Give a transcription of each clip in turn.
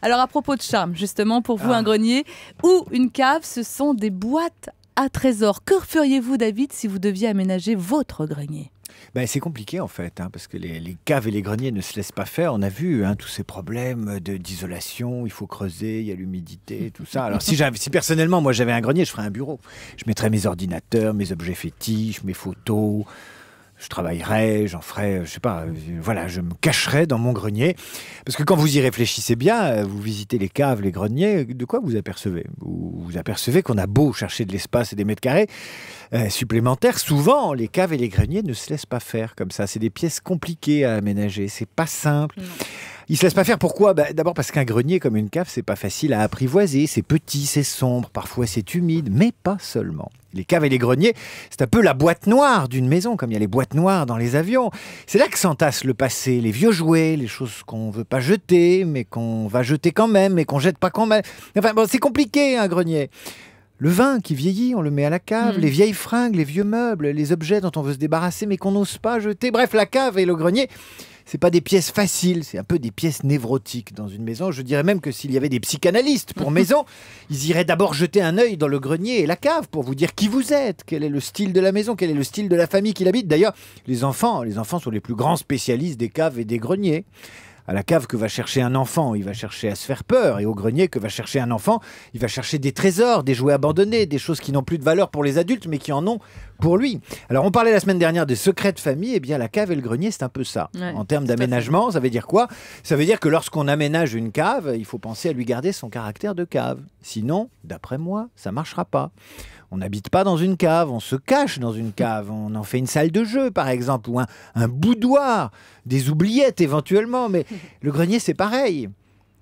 Alors à propos de charme, justement, pour vous, un grenier ou une cave, ce sont des boîtes à trésors. Que feriez-vous, David, si vous deviez aménager votre grenier ? C'est compliqué en fait, parce que les caves et les greniers ne se laissent pas faire. On a vu tous ces problèmes d'isolation, il faut creuser, il y a l'humidité, tout ça. Alors si personnellement moi j'avais un grenier, je ferais un bureau. Je mettrais mes ordinateurs, mes objets fétiches, mes photos. Je travaillerais, j'en ferais, je sais pas, voilà, je me cacherais dans mon grenier. Parce que quand vous y réfléchissez bien, vous visitez les caves, les greniers, de quoi vous apercevez ? Vous apercevez qu'on a beau chercher de l'espace et des mètres carrés supplémentaires, souvent les caves et les greniers ne se laissent pas faire comme ça. C'est des pièces compliquées à aménager, c'est pas simple. Non. Ils se laissent pas faire, pourquoi ? D'abord parce qu'un grenier comme une cave, c'est pas facile à apprivoiser, c'est petit, c'est sombre, parfois c'est humide, mais pas seulement. Les caves et les greniers, c'est un peu la boîte noire d'une maison, comme il y a les boîtes noires dans les avions. C'est là que s'entasse le passé, les vieux jouets, les choses qu'on veut pas jeter, mais qu'on va jeter quand même, mais qu'on jette pas quand même. Enfin bon, c'est compliqué un grenier. Le vin qui vieillit, on le met à la cave, les vieilles fringues, les vieux meubles, les objets dont on veut se débarrasser mais qu'on n'ose pas jeter. Bref, la cave et le grenier, c'est pas des pièces faciles, c'est un peu des pièces névrotiques dans une maison. Je dirais même que s'il y avait des psychanalystes pour maison, ils iraient d'abord jeter un œil dans le grenier et la cave pour vous dire qui vous êtes, quel est le style de la maison, quel est le style de la famille qui l'habite. D'ailleurs, les enfants sont les plus grands spécialistes des caves et des greniers. À la cave que va chercher un enfant, il va chercher à se faire peur. Et au grenier que va chercher un enfant, il va chercher des trésors, des jouets abandonnés, des choses qui n'ont plus de valeur pour les adultes, mais qui en ont pour lui. Alors on parlait la semaine dernière des secrets de famille. Eh bien la cave et le grenier, c'est un peu ça. Ouais, en termes d'aménagement, ça veut dire quoi ? Ça veut dire que lorsqu'on aménage une cave, il faut penser à lui garder son caractère de cave. Sinon, d'après moi, ça ne marchera pas. On n'habite pas dans une cave, on se cache dans une cave, on en fait une salle de jeu par exemple, ou un boudoir, des oubliettes éventuellement, mais le grenier c'est pareil.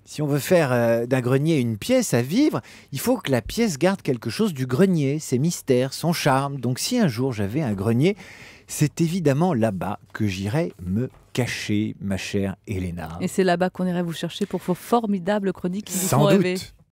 Si on veut faire d'un grenier une pièce à vivre, il faut que la pièce garde quelque chose du grenier, ses mystères, son charme. Donc si un jour j'avais un grenier, c'est évidemment là-bas que j'irais me cacher, ma chère Elena. Et c'est là-bas qu'on irait vous chercher pour vos formidables chroniques qui vous font Sans rêver. doute.